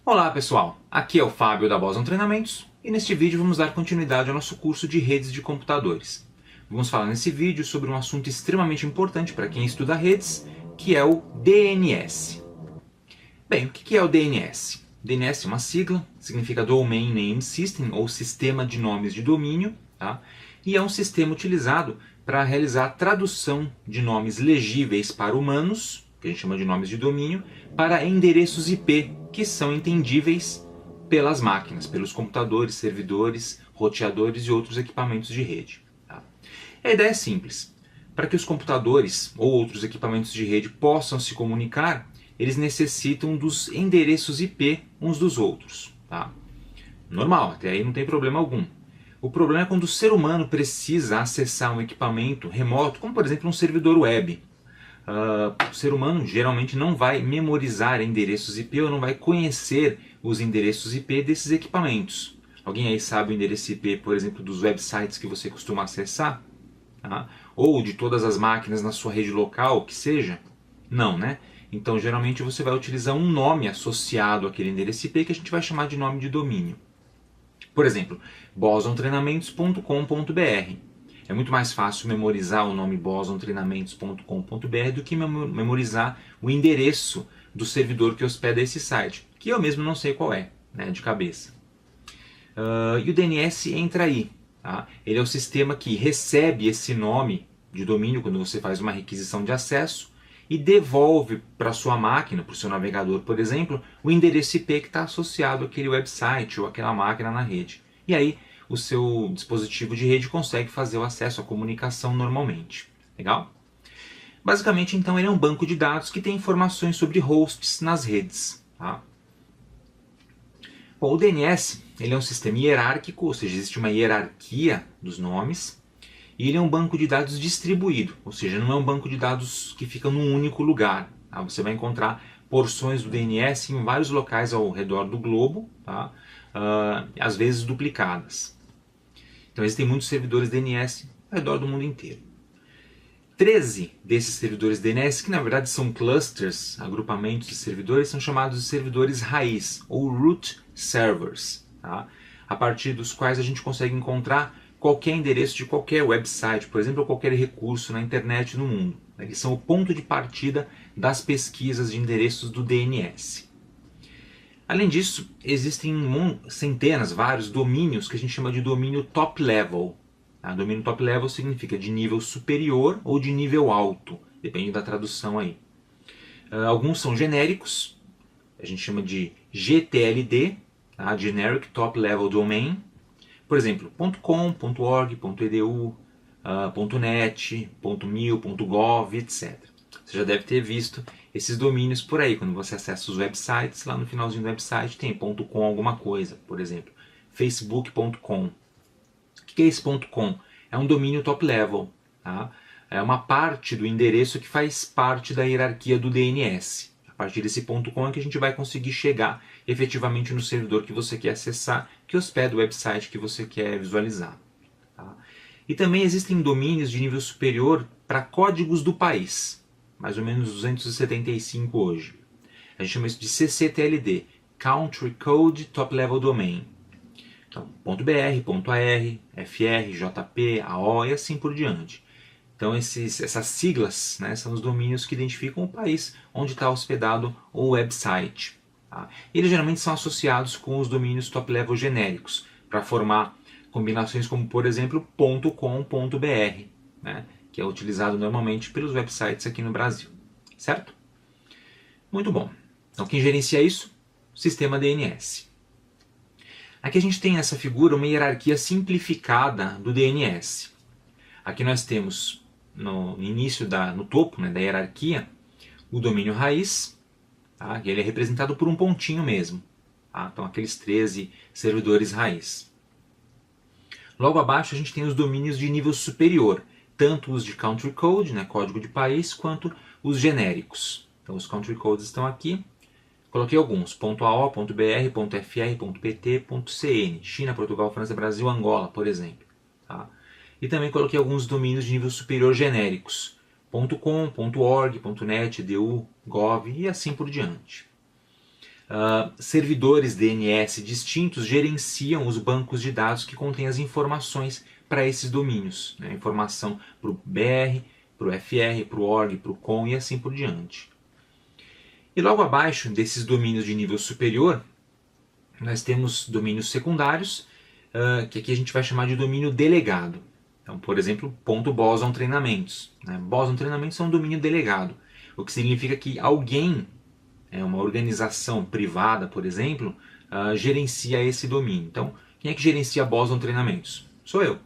Olá pessoal, aqui é o Fábio da Boson Treinamentos e neste vídeo vamos dar continuidade ao nosso curso de redes de computadores. Vamos falar nesse vídeo sobre um assunto extremamente importante para quem estuda redes, que é o DNS. Bem, o que é o DNS? DNS é uma sigla, significa Domain Name System, ou Sistema de Nomes de Domínio, tá? E é um sistema utilizado para realizar a tradução de nomes legíveis para humanos, que a gente chama de nomes de domínio, para endereços IP, que são entendíveis pelas máquinas, pelos computadores, servidores, roteadores e outros equipamentos de rede. Tá? A ideia é simples. Para que os computadores ou outros equipamentos de rede possam se comunicar, eles necessitam dos endereços IP uns dos outros. Tá? Normal, até aí não tem problema algum. O problema é quando o ser humano precisa acessar um equipamento remoto, como por exemplo um servidor web. O ser humano geralmente não vai memorizar endereços IP ou não vai conhecer os endereços IP desses equipamentos. Alguém aí sabe o endereço IP, por exemplo, dos websites que você costuma acessar? Tá? Ou de todas as máquinas na sua rede local, que seja? Não, né? Então geralmente você vai utilizar um nome associado àquele endereço IP que a gente vai chamar de nome de domínio. Por exemplo, bosontreinamentos.com.br. É muito mais fácil memorizar o nome bosontreinamentos.com.br do que memorizar o endereço do servidor que hospeda esse site, que eu mesmo não sei qual é, né, de cabeça. E o DNS entra aí. Tá? Ele é o sistema que recebe esse nome de domínio quando você faz uma requisição de acesso e devolve para a sua máquina, para o seu navegador, por exemplo, o endereço IP que está associado àquele website ou àquela máquina na rede. E aí o seu dispositivo de rede consegue fazer o acesso à comunicação normalmente. Legal? Basicamente, então, ele é um banco de dados que tem informações sobre hosts nas redes. Tá? Bom, o DNS ele é um sistema hierárquico, ou seja, existe uma hierarquia dos nomes, e ele é um banco de dados distribuído, ou seja, não é um banco de dados que fica num único lugar. Tá? Você vai encontrar porções do DNS em vários locais ao redor do globo, tá? Às vezes duplicadas. Então existem muitos servidores DNS ao redor do mundo inteiro. 13 desses servidores DNS, que na verdade são clusters, agrupamentos de servidores, são chamados de servidores raiz, ou root servers, tá? A partir dos quais a gente consegue encontrar qualquer endereço de qualquer website, por exemplo, ou qualquer recurso na internet no mundo. Eles são o ponto de partida das pesquisas de endereços do DNS. Além disso, existem centenas, vários domínios que a gente chama de domínio top level. Tá? Domínio top level significa de nível superior ou de nível alto, depende da tradução aí. Alguns são genéricos, a gente chama de GTLD, tá? Generic Top Level Domain. Por exemplo, .com, .org, .edu, .net, .mil, .gov, etc. Você já deve ter visto esses domínios por aí, quando você acessa os websites, lá no finalzinho do website tem .com alguma coisa, por exemplo, facebook.com. O que é esse .com? É um domínio top level, tá? É uma parte do endereço que faz parte da hierarquia do DNS. A partir desse .com é que a gente vai conseguir chegar efetivamente no servidor que você quer acessar, que hospeda o website que você quer visualizar. Tá? E também existem domínios de nível superior para códigos do país, mais ou menos 275 hoje. A gente chama isso de CCTLD, Country Code Top Level Domain. Então, .br, .ar, FR, JP, AO e assim por diante. Então essas siglas, né, são os domínios que identificam o país onde está hospedado o website. Tá? Eles geralmente são associados com os domínios top level genéricos, para formar combinações como, por exemplo, .com.br, né, que é utilizado normalmente pelos websites aqui no Brasil. Certo? Muito bom. Então quem gerencia isso? O sistema DNS. Aqui a gente tem nessa figura uma hierarquia simplificada do DNS. Aqui nós temos no início, no topo, né, da hierarquia, o domínio raiz, tá? E ele é representado por um pontinho mesmo. Tá? Então aqueles 13 servidores raiz. Logo abaixo a gente tem os domínios de nível superior, tanto os de country code, né, código de país, quanto os genéricos. Então os country codes estão aqui. Coloquei alguns, .ao, .br, .fr, .pt, .cn, China, Portugal, França, Brasil, Angola, por exemplo. Tá? E também coloquei alguns domínios de nível superior genéricos, .com, .org, .net, edu, gov e assim por diante. servidores DNS distintos gerenciam os bancos de dados que contêm as informações para esses domínios, né? Informação para o BR, para o FR, para o ORG, para o COM e assim por diante. E logo abaixo desses domínios de nível superior, nós temos domínios secundários, que aqui a gente vai chamar de domínio delegado. Então, por exemplo, .boson treinamentos, né? Boson treinamentos é um domínio delegado, o que significa que alguém, uma organização privada, por exemplo, gerencia esse domínio. Então, quem é que gerencia Boson treinamentos? Sou eu.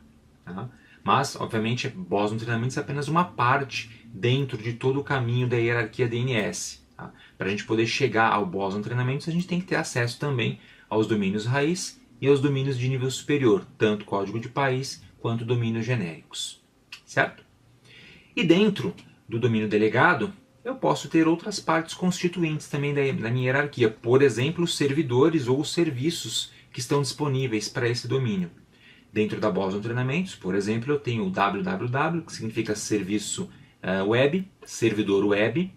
Tá? Mas, obviamente, Boson treinamentos é apenas uma parte dentro de todo o caminho da hierarquia DNS. Tá? Para a gente poder chegar ao Boson treinamentos, a gente tem que ter acesso também aos domínios raiz e aos domínios de nível superior, tanto código de país quanto domínios genéricos. Certo? E dentro do domínio delegado, eu posso ter outras partes constituintes também da minha hierarquia. Por exemplo, os servidores ou os serviços que estão disponíveis para esse domínio. Dentro da Boson Treinamentos, por exemplo, eu tenho o www, que significa serviço web, servidor web,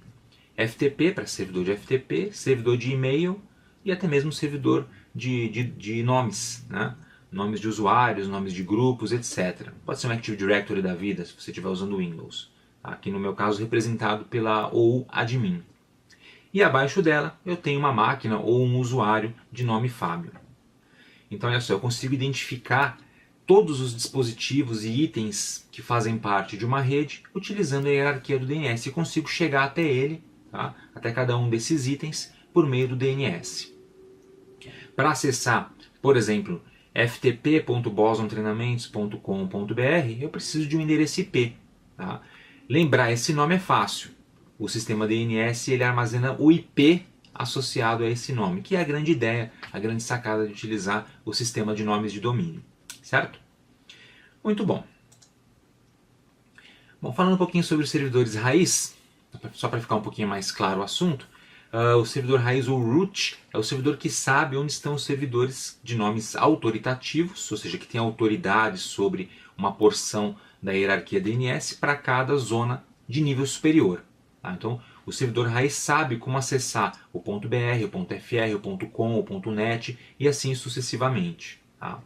FTP para servidor de FTP, servidor de e-mail e até mesmo servidor de nomes, né? Nomes de usuários, nomes de grupos, etc. Pode ser um Active Directory da vida, se você estiver usando Windows. Aqui no meu caso representado pela OU admin. E abaixo dela eu tenho uma máquina ou um usuário de nome Fábio. Então olha só, eu consigo identificar todos os dispositivos e itens que fazem parte de uma rede utilizando a hierarquia do DNS e consigo chegar até ele, tá? Até cada um desses itens por meio do DNS. Para acessar, por exemplo, ftp.bosontreinamentos.com.br, eu preciso de um endereço IP. Tá? Lembrar esse nome é fácil. O sistema DNS ele armazena o IP associado a esse nome, que é a grande ideia, a grande sacada de utilizar o sistema de nomes de domínio. Certo? Muito bom. Bom, falando um pouquinho sobre os servidores raiz, só para ficar um pouquinho mais claro o assunto, o servidor raiz ou root é o servidor que sabe onde estão os servidores de nomes autoritativos, ou seja, que tem autoridade sobre uma porção da hierarquia DNS para cada zona de nível superior. Tá? Então, o servidor raiz sabe como acessar o .br, o .fr, o .com, o .net e assim sucessivamente. Tá?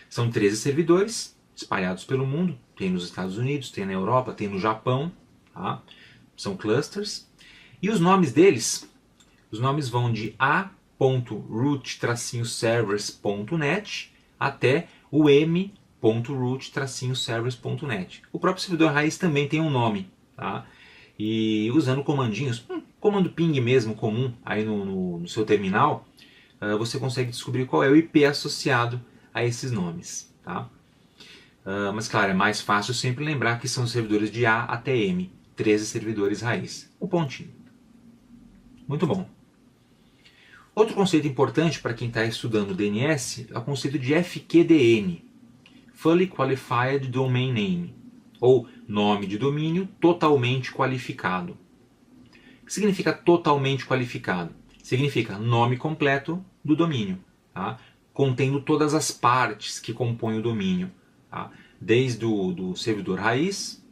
São 13 servidores espalhados pelo mundo, tem nos Estados Unidos, tem na Europa, tem no Japão, tá? São clusters. E os nomes deles, os nomes vão de a.root-servers.net até o m.root-servers.net. O próprio servidor raiz também tem um nome, tá? E usando comandinhos, comando ping mesmo comum aí no seu terminal, você consegue descobrir qual é o IP associado a esses nomes. Tá? Mas claro, é mais fácil sempre lembrar que são servidores de A até M, 13 servidores raiz. O pontinho. Muito bom. Outro conceito importante para quem está estudando DNS é o conceito de FQDN, Fully Qualified Domain Name, ou nome de domínio totalmente qualificado. O que significa totalmente qualificado? Significa nome completo do domínio, tá? Contendo todas as partes que compõem o domínio, tá? Desde o servidor raiz,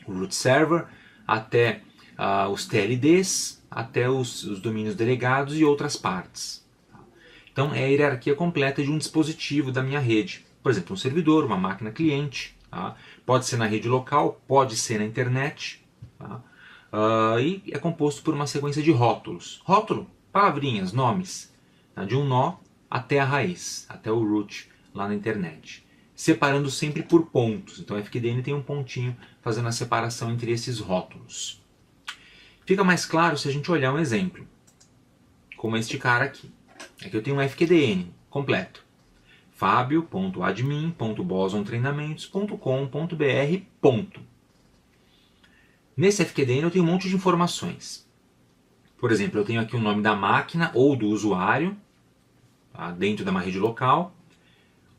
o root server, até os TLDs, até os domínios delegados e outras partes. Tá? Então é a hierarquia completa de um dispositivo da minha rede. Por exemplo, um servidor, uma máquina cliente, tá? Pode ser na rede local, pode ser na internet, tá? E é composto por uma sequência de rótulos. Rótulo, palavrinhas, nomes, tá? De um nó até a raiz, até o root lá na internet. Separando sempre por pontos. Então a FQDN tem um pontinho fazendo a separação entre esses rótulos. Fica mais claro se a gente olhar um exemplo, como este cara aqui. Aqui eu tenho um FQDN completo. fabio.admin.bosontreinamentos.com.br. Nesse FQDN eu tenho um monte de informações. Por exemplo, eu tenho aqui o nome da máquina ou do usuário, tá, dentro de uma rede local,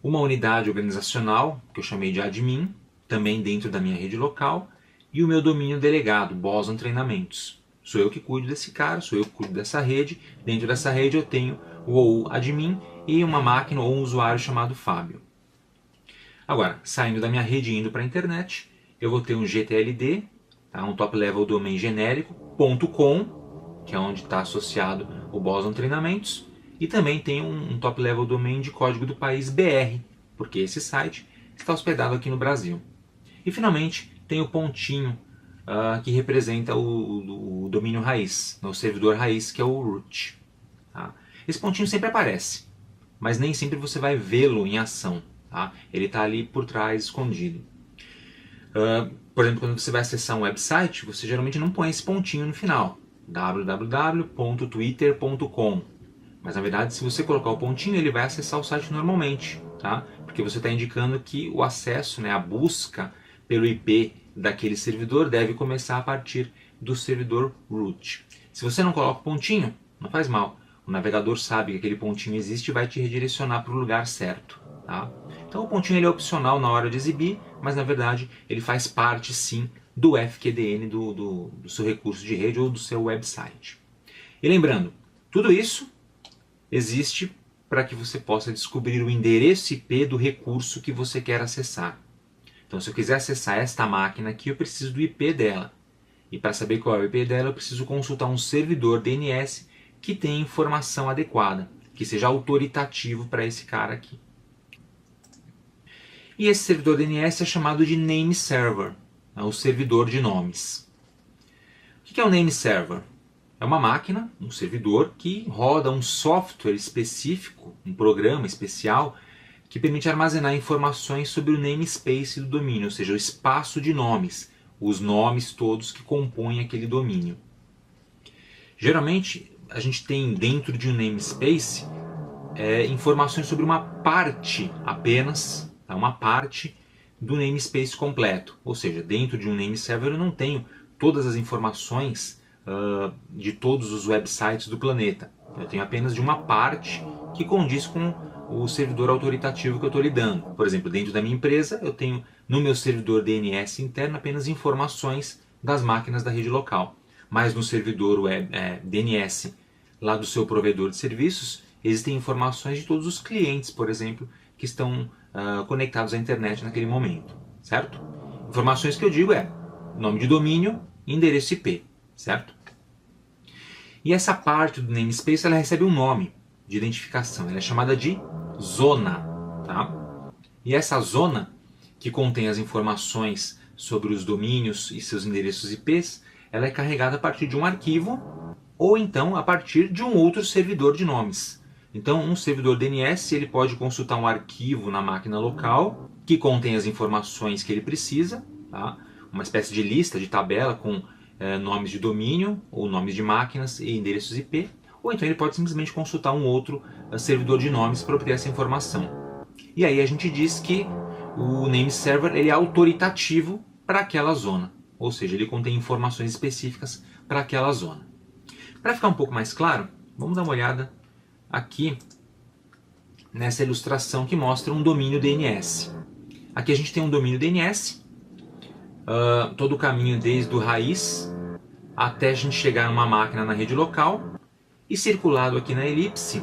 uma unidade organizacional, que eu chamei de admin, também dentro da minha rede local, e o meu domínio delegado, Boson Treinamentos. Sou eu que cuido desse cara, sou eu que cuido dessa rede. Dentro dessa rede eu tenho o OU admin e uma máquina ou um usuário chamado Fábio. Agora, saindo da minha rede e indo para a internet, eu vou ter um GTLD, tá, um top level domain genérico, .com, que é onde está associado o Boson Treinamentos, e também tem um top level domain de código do país BR, porque esse site está hospedado aqui no Brasil. E finalmente tem o pontinho que representa o domínio raiz, o servidor raiz, que é o root. Tá? Esse pontinho sempre aparece, mas nem sempre você vai vê-lo em ação. Tá? Ele está ali por trás, escondido. Por exemplo, quando você vai acessar um website, você geralmente não põe esse pontinho no final, www.twitter.com. Mas na verdade, se você colocar o pontinho, ele vai acessar o site normalmente, tá? Porque você está indicando que o acesso, né, a busca pelo IP daquele servidor deve começar a partir do servidor root. Se você não coloca o pontinho, não faz mal. O navegador sabe que aquele pontinho existe e vai te redirecionar para o lugar certo. Tá? Então o pontinho ele é opcional na hora de exibir, mas na verdade ele faz parte sim do FQDN do seu recurso de rede ou do seu website. E lembrando, tudo isso existe para que você possa descobrir o endereço IP do recurso que você quer acessar. Então, se eu quiser acessar esta máquina aqui, eu preciso do IP dela. E para saber qual é o IP dela, eu preciso consultar um servidor DNS que tenha informação adequada, que seja autoritativo para esse cara aqui. E esse servidor DNS é chamado de name server, o servidor de nomes. O que é o name server? É uma máquina, um servidor, que roda um software específico, um programa especial, que permite armazenar informações sobre o namespace do domínio, ou seja, o espaço de nomes, os nomes todos que compõem aquele domínio. Geralmente, a gente tem dentro de um namespace informações sobre uma parte apenas, tá? Uma parte do namespace completo. Ou seja, dentro de um name server eu não tenho todas as informações de todos os websites do planeta. Eu tenho apenas de uma parte que condiz com o servidor autoritativo que eu estou lidando. Por exemplo, dentro da minha empresa, eu tenho no meu servidor DNS interno apenas informações das máquinas da rede local. Mas no servidor DNS lá do seu provedor de serviços, existem informações de todos os clientes, por exemplo, que estão conectados à internet naquele momento, certo? Informações que eu digo nome de domínio e endereço IP, certo? E essa parte do namespace ela recebe um nome de identificação, ela é chamada de zona, tá? E essa zona, que contém as informações sobre os domínios e seus endereços IPs, ela é carregada a partir de um arquivo ou então a partir de um outro servidor de nomes. Então, um servidor DNS ele pode consultar um arquivo na máquina local que contém as informações que ele precisa, tá? Uma espécie de lista, de tabela com nomes de domínio ou nomes de máquinas e endereços IP, ou então ele pode simplesmente consultar um outro servidor de nomes para obter essa informação. E aí a gente diz que o name server ele é autoritativo para aquela zona, ou seja, ele contém informações específicas para aquela zona. Para ficar um pouco mais claro, vamos dar uma olhada aqui nessa ilustração que mostra um domínio DNS. Aqui a gente tem um domínio DNS, todo o caminho desde o raiz até a gente chegar numa máquina na rede local, e circulado aqui na elipse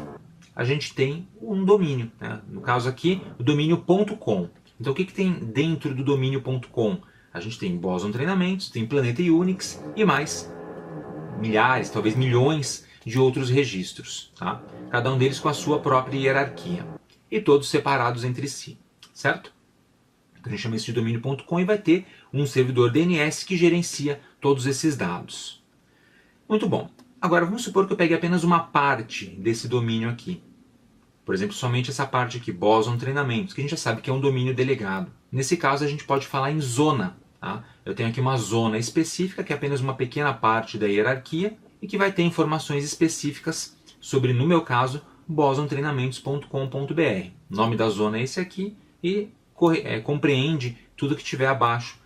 a gente tem um domínio, né? No caso aqui o domínio.com. Então o que tem dentro do domínio.com? A gente tem Boson Treinamentos, tem Planeta Unix e mais milhares, talvez milhões de outros registros, tá? Cada um deles com a sua própria hierarquia e todos separados entre si, certo? Então a gente chama isso de domínio.com e vai ter um servidor DNS que gerencia todos esses dados. Muito bom. Agora vamos supor que eu pegue apenas uma parte desse domínio aqui. Por exemplo, somente essa parte aqui, Boson Treinamentos, que a gente já sabe que é um domínio delegado. Nesse caso a gente pode falar em zona. Tá? Eu tenho aqui uma zona específica, que é apenas uma pequena parte da hierarquia, e que vai ter informações específicas sobre, no meu caso, bosontreinamentos.com.br. O nome da zona é esse aqui e compreende tudo que estiver abaixo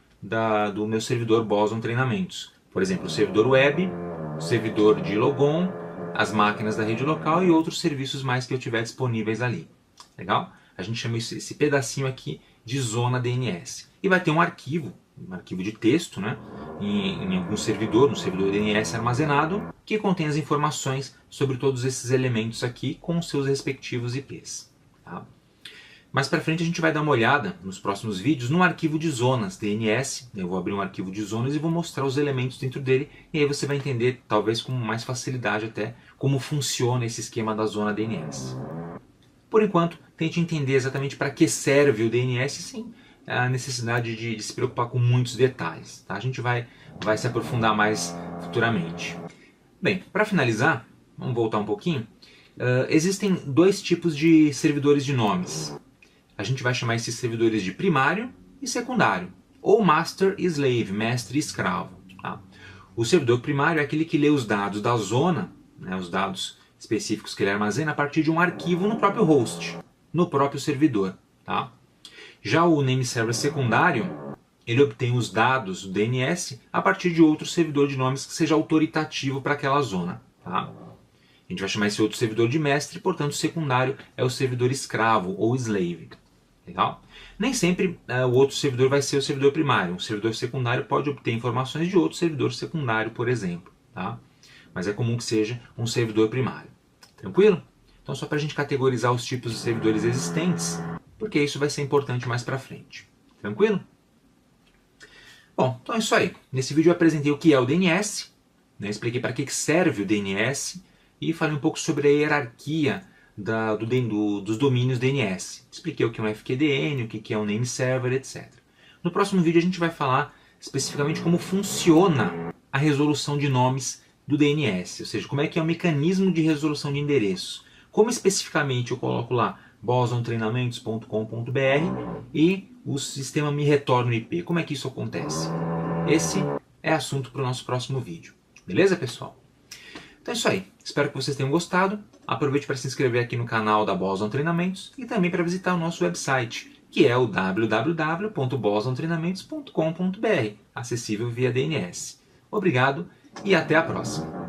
do meu servidor Boson Treinamentos. Por exemplo, o servidor web, o servidor de logon, as máquinas da rede local e outros serviços mais que eu tiver disponíveis ali. Legal? A gente chama esse pedacinho aqui de zona DNS. E vai ter um arquivo de texto, né, em algum servidor, no servidor DNS armazenado, que contém as informações sobre todos esses elementos aqui com seus respectivos IPs. Tá? Mais para frente a gente vai dar uma olhada nos próximos vídeos no arquivo de zonas DNS. Eu vou abrir um arquivo de zonas e vou mostrar os elementos dentro dele, e aí você vai entender, talvez com mais facilidade até, como funciona esse esquema da zona DNS. Por enquanto, tente entender exatamente para que serve o DNS sem a necessidade de se preocupar com muitos detalhes. Tá? A gente vai se aprofundar mais futuramente. Bem, para finalizar, vamos voltar um pouquinho. Existem dois tipos de servidores de nomes. A gente vai chamar esses servidores de primário e secundário, ou master e slave, mestre e escravo. Tá? O servidor primário é aquele que lê os dados da zona, né, os dados específicos que ele armazena a partir de um arquivo no próprio host, no próprio servidor. Tá? Já o name server secundário, ele obtém os dados do DNS a partir de outro servidor de nomes que seja autoritativo para aquela zona. Tá? A gente vai chamar esse outro servidor de mestre, portanto o secundário é o servidor escravo ou slave. Legal? Nem sempre o outro servidor vai ser o servidor primário. Um servidor secundário pode obter informações de outro servidor secundário, por exemplo. Tá? Mas é comum que seja um servidor primário. Tranquilo? Então só para a gente categorizar os tipos de servidores existentes, porque isso vai ser importante mais para frente. Tranquilo? Bom, então é isso aí. Nesse vídeo eu apresentei o que é o DNS, né? Expliquei para que serve o DNS e falei um pouco sobre a hierarquia dos domínios DNS. Expliquei o que é um FQDN, o que é um name server, etc. No próximo vídeo a gente vai falar especificamente como funciona a resolução de nomes do DNS, ou seja, como é que é o mecanismo de resolução de endereços. Como especificamente eu coloco lá bosontreinamentos.com.br e o sistema me retorna o IP. Como é que isso acontece? Esse é assunto para o nosso próximo vídeo. Beleza, pessoal? Então é isso aí. Espero que vocês tenham gostado. Aproveite para se inscrever aqui no canal da Boson Treinamentos e também para visitar o nosso website, que é o www.bosontreinamentos.com.br, acessível via DNS. Obrigado e até a próxima.